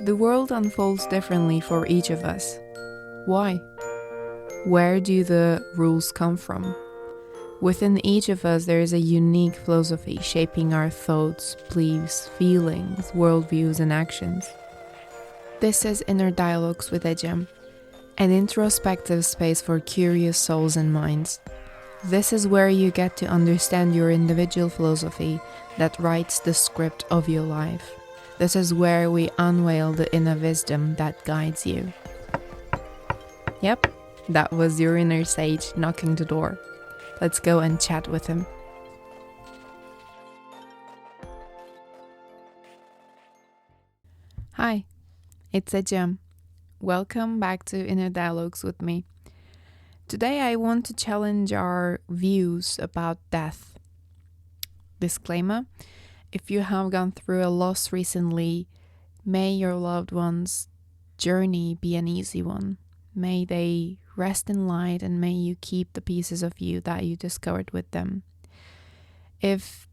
The world unfolds differently for each of us. Why? Where do the rules come from? Within each of us, there is a unique philosophy shaping our thoughts, beliefs, feelings, worldviews, and actions. This is Inner Dialogues with Ecem, an introspective space for curious souls and minds. This is where you get to understand your individual philosophy that writes the script of your life. This is where we unveil the inner wisdom that guides you. Yep, that was your inner sage knocking the door. Let's go and chat with him. Hi, it's Ecem. Welcome back to Inner Dialogues with me. Today I want to challenge our views about death. Disclaimer: if you have gone through a loss recently, may your loved one's journey be an easy one. May they rest in light and may you keep the pieces of you that you discovered with them. If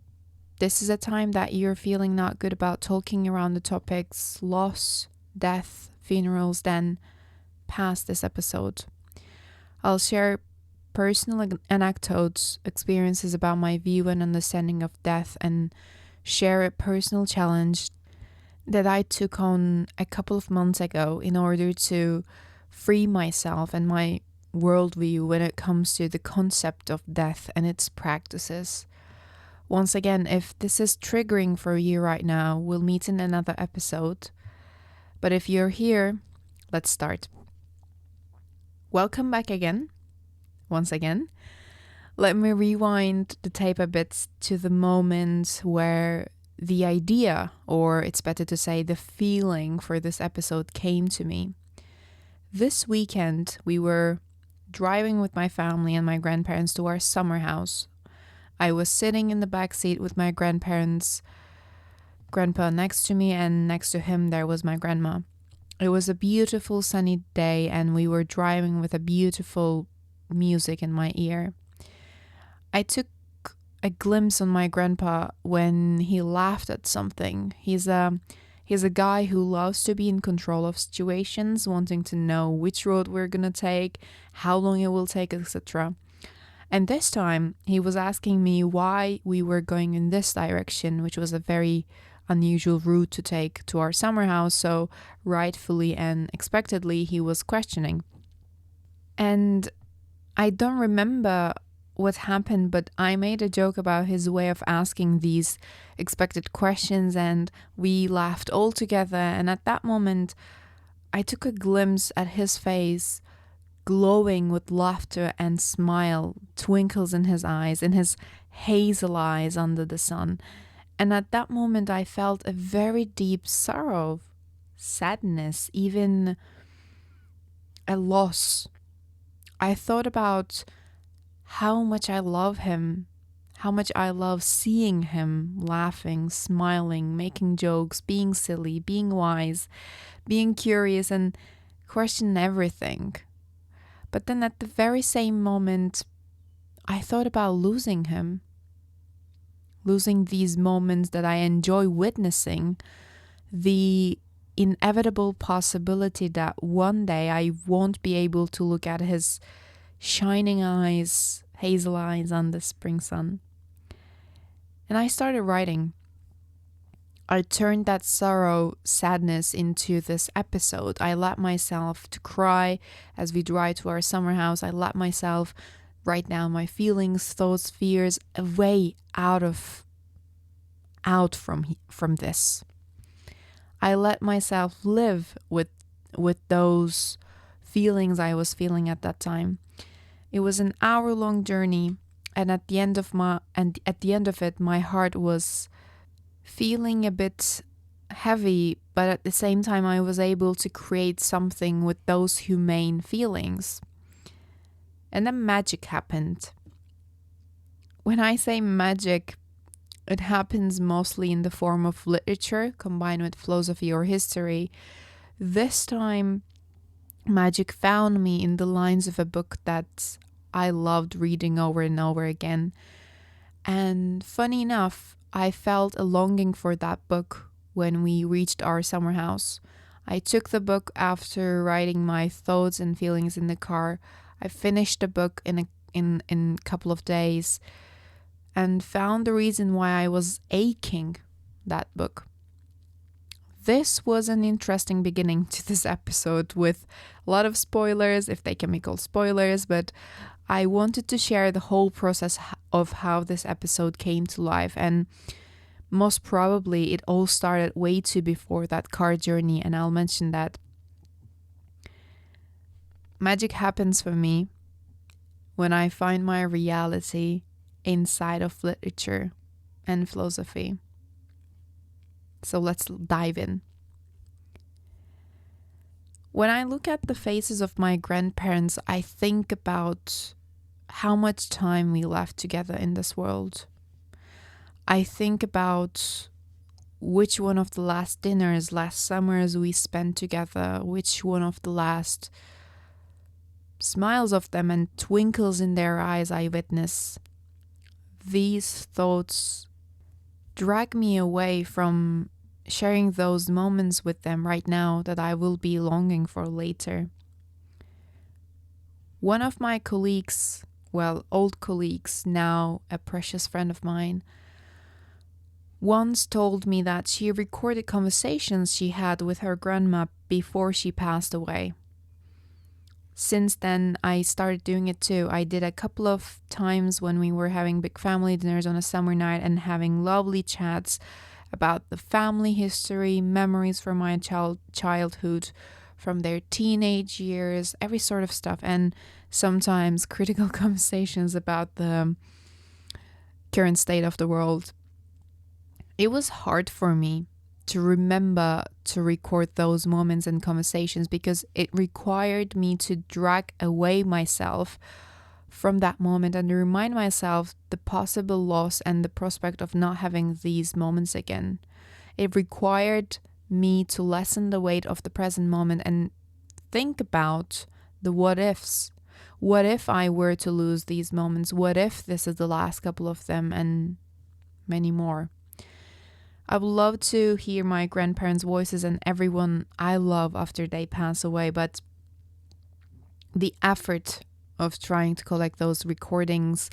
this is a time that you're feeling not good about talking around the topics loss, death, funerals, then pass this episode. I'll share personal anecdotes, experiences about my view and understanding of death, and share a personal challenge that I took on a couple of months ago in order to free myself and my worldview when it comes to the concept of death and its practices. Once again, if this is triggering for you right now, we'll meet in another episode. But if you're here, let's start. Welcome back again. Once again, let me rewind the tape a bit to the moment where the idea, or it's better to say the feeling for this episode came to me. This weekend, we were driving with my family and my grandparents to our summer house. I was sitting in the back seat with my grandparents, grandpa next to me, and next to him there was my grandma. It was a beautiful sunny day and we were driving with a beautiful music in my ear. I took a glimpse on my grandpa when he laughed at something. He's a guy who loves to be in control of situations, wanting to know which road we're gonna take, how long it will take, etc. And this time he was asking me why we were going in this direction, which was a very unusual route to take to our summer house, so rightfully and expectedly he was questioning. And I don't remember what happened, but I made a joke about his way of asking these expected questions and we laughed all together. And at that moment, I took a glimpse at his face, glowing with laughter and smile, twinkles in his eyes, in his hazel eyes under the sun. And at that moment, I felt a very deep sorrow, sadness, even a loss. I thought about how much I love him, how much I love seeing him laughing, smiling, making jokes, being silly, being wise, being curious and question everything. But then at the very same moment, I thought about losing him, losing these moments that I enjoy witnessing, the inevitable possibility that one day I won't be able to look at his shining eyes, hazel eyes under the spring sun. And I started writing. I turned that sorrow, sadness into this episode. I let myself to cry as we drive to our summer house. I let myself write down my feelings, thoughts, fears, away out from this. I let myself live with those feelings I was feeling at that time. It was an hour-long journey, and at the end of it, my heart was feeling a bit heavy, but at the same time, I was able to create something with those humane feelings. And then magic happened. When I say magic, it happens mostly in the form of literature combined with philosophy or history. This time, magic found me in the lines of a book that I loved reading over and over again. And funny enough, I felt a longing for that book when we reached our summer house. I took the book after writing my thoughts and feelings in the car. I finished the book in a couple of days and found the reason why I was aching that book. This was an interesting beginning to this episode with a lot of spoilers, if they can be called spoilers, but I wanted to share the whole process of how this episode came to life, and most probably it all started way too before that car journey, and I'll mention that. Magic happens for me when I find my reality inside of literature and philosophy. So let's dive in. When I look at the faces of my grandparents, I think about how much time we left together in this world. I think about which one of the last dinners, last summers we spent together, which one of the last smiles of them and twinkles in their eyes I witness. These thoughts drag me away from sharing those moments with them right now that I will be longing for later. One of my colleagues, old colleagues, now a precious friend of mine, once told me that she recorded conversations she had with her grandma before she passed away. Since then, I started doing it too. I did a couple of times when we were having big family dinners on a summer night and having lovely chats about the family history, memories from my childhood, from their teenage years, every sort of stuff, and sometimes critical conversations about the current state of the world. It was hard for me to remember to record those moments and conversations because it required me to drag away myself from that moment and remind myself the possible loss and the prospect of not having these moments again. It required me to lessen the weight of the present moment and think about the what ifs. What if I were to lose these moments? What if this is the last couple of them, and many more? I would love to hear my grandparents' voices and everyone I love after they pass away, but the effort of trying to collect those recordings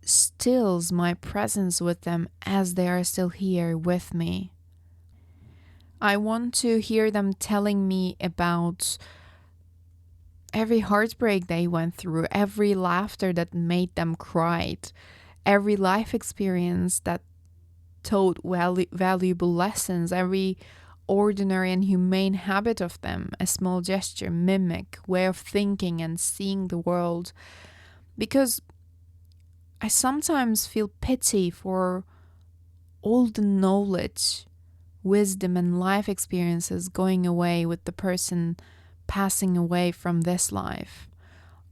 stills my presence with them as they are still here with me. I want to hear them telling me about every heartbreak they went through, every laughter that made them cry, every life experience that taught valuable lessons, every ordinary and humane habit of them, a small gesture, mimic, way of thinking and seeing the world. Because I sometimes feel pity for all the knowledge, wisdom and life experiences going away with the person passing away from this life.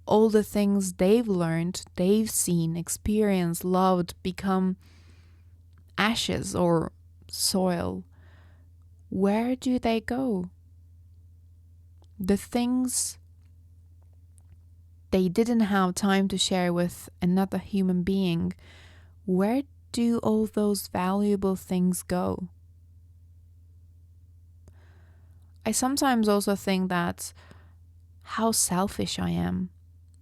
All the things they've learned, they've seen, experienced, loved, become ashes or soil. Where do they go? The things they didn't have time to share with another human being, where do all those valuable things go? I sometimes also think that how selfish I am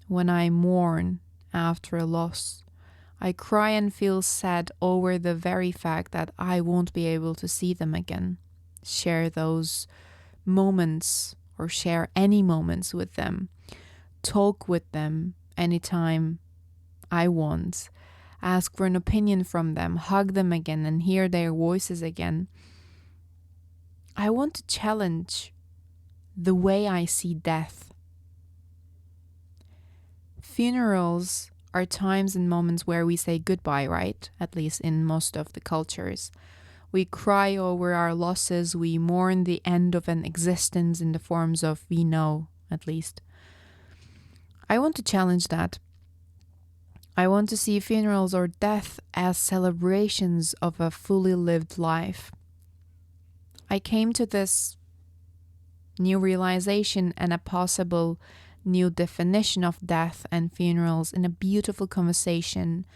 when I mourn after a loss. I cry and feel sad over the very fact that I won't be able to see them again, share those moments or share any moments with them, talk with them anytime I want, ask for an opinion from them, hug them again and hear their voices again. I want to challenge the way I see death. Funerals are times and moments where we say goodbye, right? At least in most of the cultures. We cry over our losses, we mourn the end of an existence in the forms of we know, at least. I want to challenge that. I want to see funerals or death as celebrations of a fully lived life. I came to this new realization and a possible new definition of death and funerals in a beautiful conversation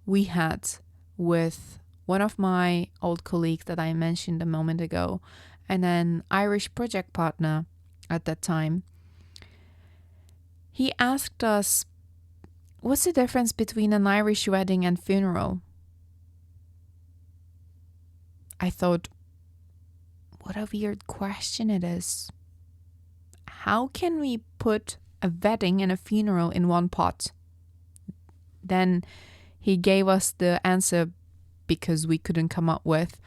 we had with one of my old colleagues that I mentioned a moment ago, and an Irish project partner at that time. He asked us, what's the difference between an Irish wedding and funeral? I thought, what a weird question it is. How can we put a wedding and a funeral in one pot? Then he gave us the answer because we couldn't come up with.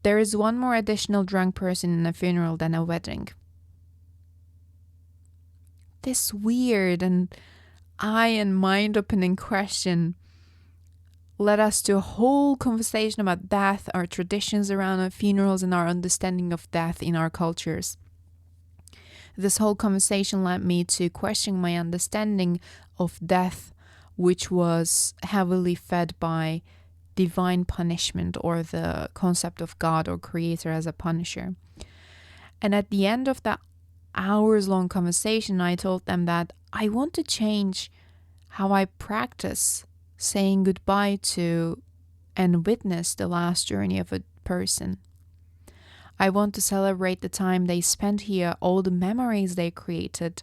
There is one more additional drunk person in a funeral than a wedding. This weird and eye and mind-opening question led us to a whole conversation about death, our traditions around our funerals, and our understanding of death in our cultures. This whole conversation led me to question my understanding of death, which was heavily fed by divine punishment, or the concept of God or Creator as a punisher. And at the end of that hours-long conversation, I told them that I want to change how I practice saying goodbye to and witness the last journey of a person. I want to celebrate the time they spent here, all the memories they created,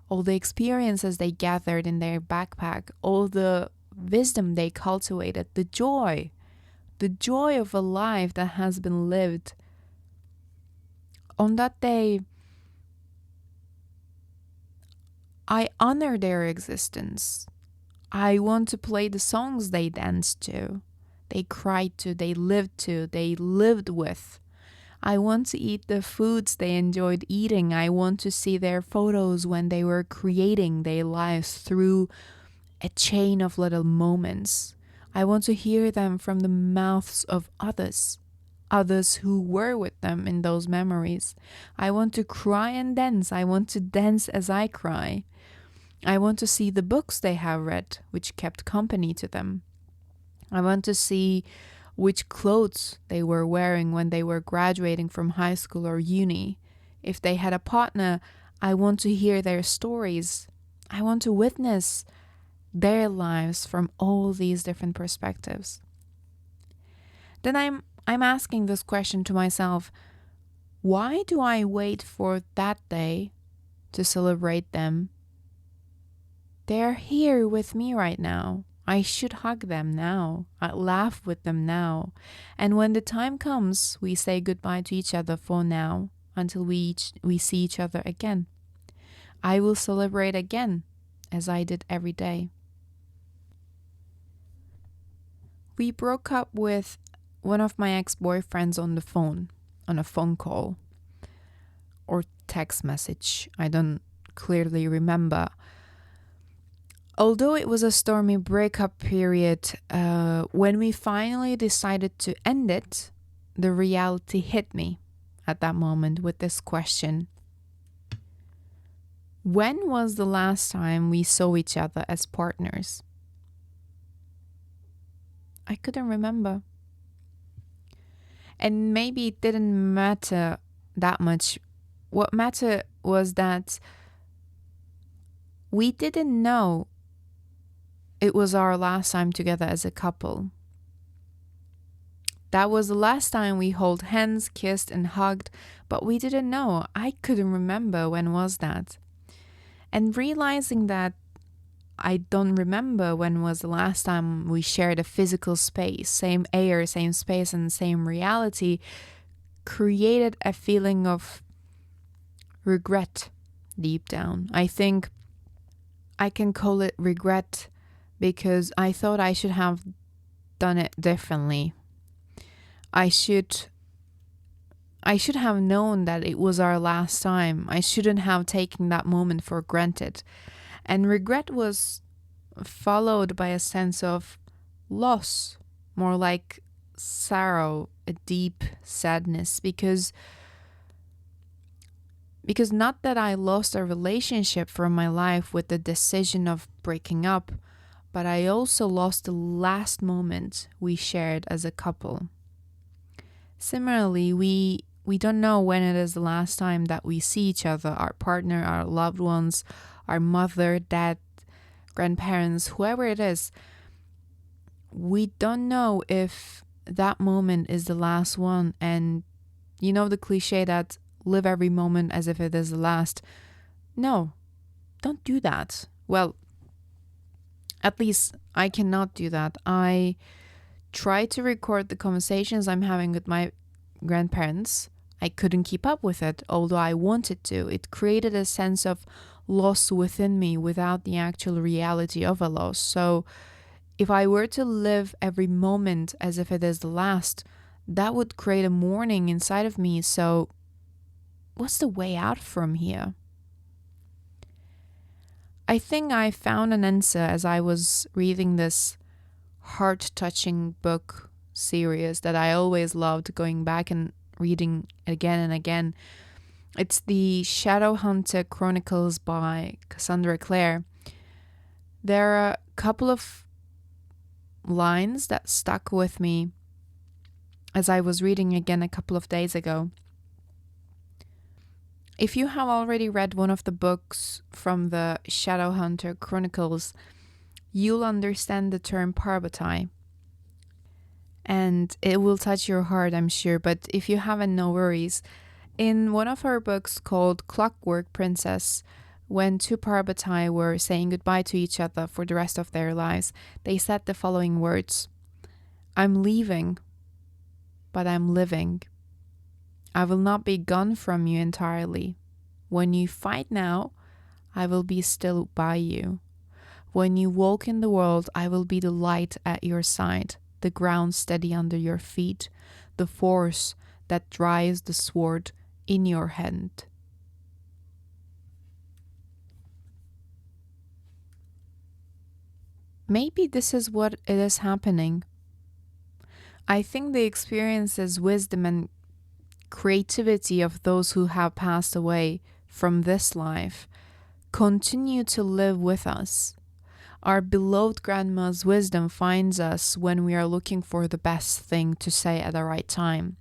all the experiences they gathered in their backpack, all the wisdom they cultivated, the joy of a life that has been lived. On that day, I honor their existence. I want to play the songs they danced to, they cried to, they lived with. I want to eat the foods they enjoyed eating. I want to see their photos when they were creating their lives through a chain of little moments. I want to hear them from the mouths of others who were with them in those memories. I want to cry and dance. I want to dance as I cry. I want to see the books they have read, which kept company to them. I want to see which clothes they were wearing when they were graduating from high school or uni. If they had a partner, I want to hear their stories. I want to witness their lives from all these different perspectives. Then I'm asking this question to myself, why do I wait for that day to celebrate them? They're here with me right now. I should hug them now. I laugh with them now. And when the time comes, we say goodbye to each other for now until we see each other again. I will celebrate again as I did every day. We broke up with one of my ex-boyfriends on a phone call or text message. I don't clearly remember. Although it was a stormy breakup period, when we finally decided to end it, the reality hit me at that moment with this question. When was the last time we saw each other as partners? I couldn't remember. And maybe it didn't matter that much. What mattered was that we didn't know it was our last time together as a couple. That was the last time we held hands, kissed and hugged, but we didn't know. I couldn't remember when was that. And realizing that I don't remember when was the last time we shared a physical space, same air, same space and same reality, created a feeling of regret deep down. I think I can call it regret because I thought I should have done it differently. I should have known that it was our last time. I shouldn't have taken that moment for granted. And regret was followed by a sense of loss, more like sorrow, a deep sadness, because not that I lost a relationship from my life with the decision of breaking up, but I also lost the last moment we shared as a couple. Similarly, we don't know when it is the last time that we see each other, our partner, our loved ones, our mother, dad, grandparents, whoever it is. We don't know if that moment is the last one, and You know the cliche that live every moment as if it is the last. No, don't do that. Well, at least I cannot do that. I try to record the conversations I'm having with my grandparents. I couldn't keep up with it, although I wanted to. It created a sense of loss within me without the actual reality of a loss. So if I were to live every moment as if it is the last, that would create a mourning inside of me. So what's the way out from here? I think I found an answer as I was reading this heart-touching book series that I always loved going back and reading again and again. It's the Shadowhunter Chronicles by Cassandra Clare. There are a couple of lines that stuck with me as I was reading again a couple of days ago. If you have already read one of the books from the Shadowhunter Chronicles, you'll understand the term Parvati. And it will touch your heart, I'm sure, but if you haven't, no worries. In one of her books called Clockwork Princess, when two Parvati were saying goodbye to each other for the rest of their lives, they said the following words: "I'm leaving, but I'm living. I will not be gone from you entirely. When you fight now, I will be still by you. When you walk in the world, I will be the light at your side, the ground steady under your feet, the force that drives the sword in your hand." Maybe this is what it is happening. I think the experiences, wisdom, and creativity of those who have passed away from this life continue to live with us. Our beloved grandma's wisdom finds us when we are looking for the best thing to say at the right time.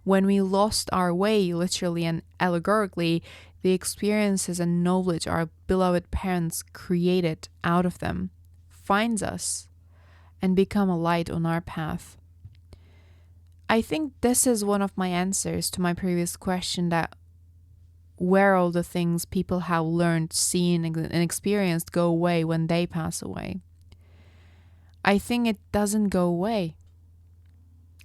When we lost our way, literally and allegorically, the experiences and knowledge our beloved parents created out of them finds us and become a light on our path. I think this is one of my answers to my previous question, that where all the things people have learned, seen, and experienced go away when they pass away. I think it doesn't go away.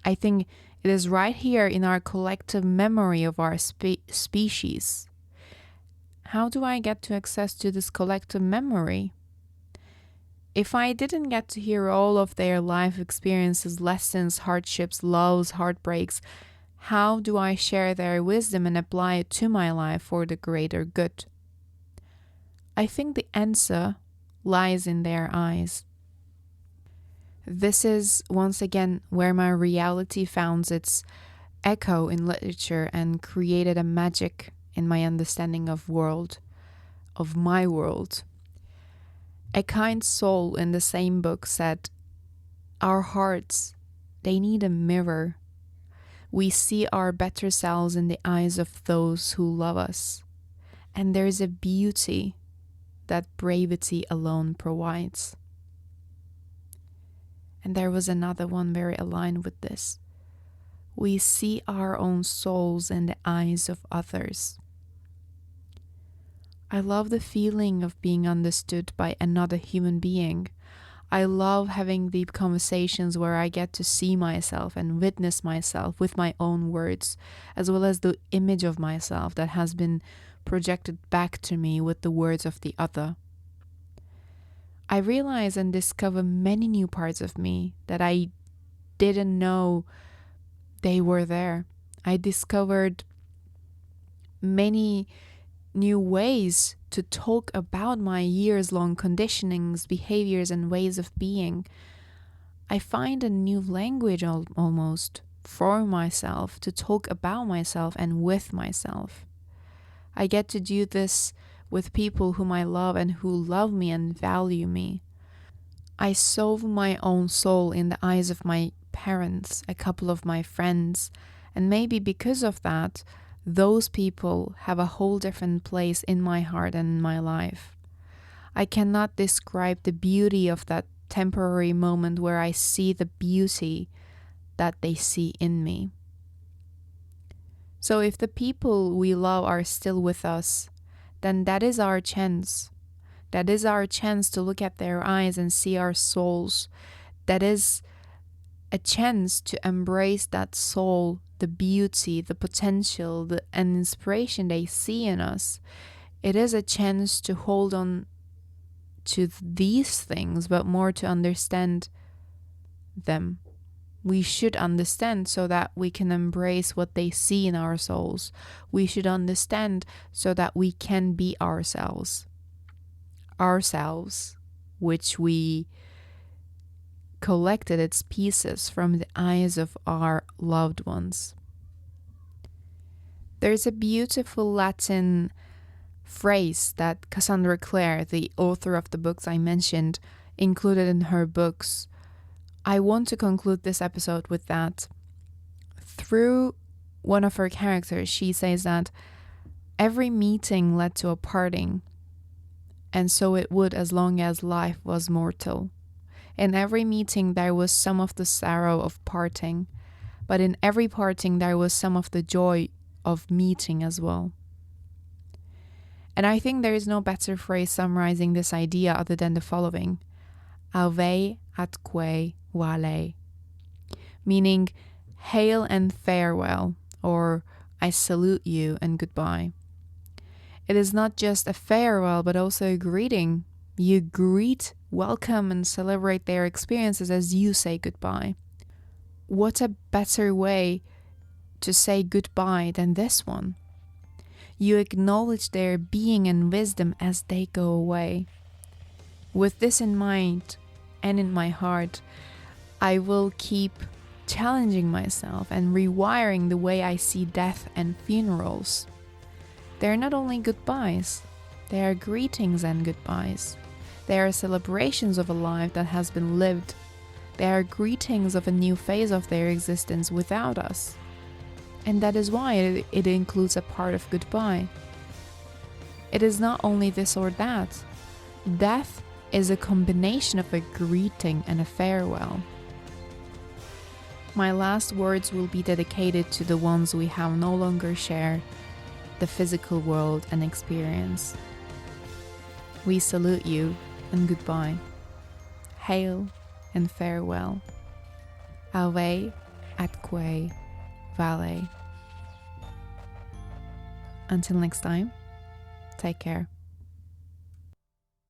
I think it is right here in our collective memory of our species. How do I get to access to this collective memory? If I didn't get to hear all of their life experiences, lessons, hardships, loves, heartbreaks, how do I share their wisdom and apply it to my life for the greater good? I think the answer lies in their eyes. This is, once again, where my reality found its echo in literature and created a magic in my understanding of my world. A kind soul in the same book said, "Our hearts, they need a mirror. We see our better selves in the eyes of those who love us. And there's a beauty that bravery alone provides." And there was another one very aligned with this. We see our own souls in the eyes of others. I love the feeling of being understood by another human being. I love having the conversations where I get to see myself and witness myself with my own words, as well as the image of myself that has been projected back to me with the words of the other. I realize and discover many new parts of me that I didn't know they were there. I discovered many new ways to talk about my years-long conditionings, behaviors, and ways of being. I find a new language almost for myself to talk about myself and with myself. I get to do this with people whom I love and who love me and value me. I saw my own soul in the eyes of my parents, a couple of my friends, and maybe because of that, those people have a whole different place in my heart and in my life. I cannot describe the beauty of that temporary moment where I see the beauty that they see in me. So if the people we love are still with us, then that is our chance. That is our chance to look at their eyes and see our souls. That is a chance to embrace that soul, the beauty, the potential, and inspiration they see in us. It is a chance to hold on to these things, but more to understand them. We should understand so that we can embrace what they see in our souls. We should understand so that we can be ourselves. Ourselves, which we collected its pieces from the eyes of our loved ones. There's a beautiful Latin phrase that Cassandra Clare, the author of the books I mentioned, included in her books. I want to conclude this episode with that. Through one of her characters, she says that every meeting led to a parting, and so it would as long as life was mortal. In every meeting there was some of the sorrow of parting, but in every parting there was some of the joy of meeting as well. And I think there is no better phrase summarizing this idea other than the following: Ave atque vale, meaning hail and farewell, or I salute you and goodbye. It is not just a farewell, but also a greeting. You greet, welcome, and celebrate their experiences as you say goodbye. What a better way to say goodbye than this one? You acknowledge their being and wisdom as they go away. With this in mind and in my heart, I will keep challenging myself and rewiring the way I see death and funerals. They are not only goodbyes, they are greetings and goodbyes. They are celebrations of a life that has been lived. They are greetings of a new phase of their existence without us. And that is why it includes a part of goodbye. It is not only this or that. Death is a combination of a greeting and a farewell. My last words will be dedicated to the ones we have no longer share the physical world and experience. We salute you and goodbye. Hail and farewell. Ave atque vale. Until next time, take care.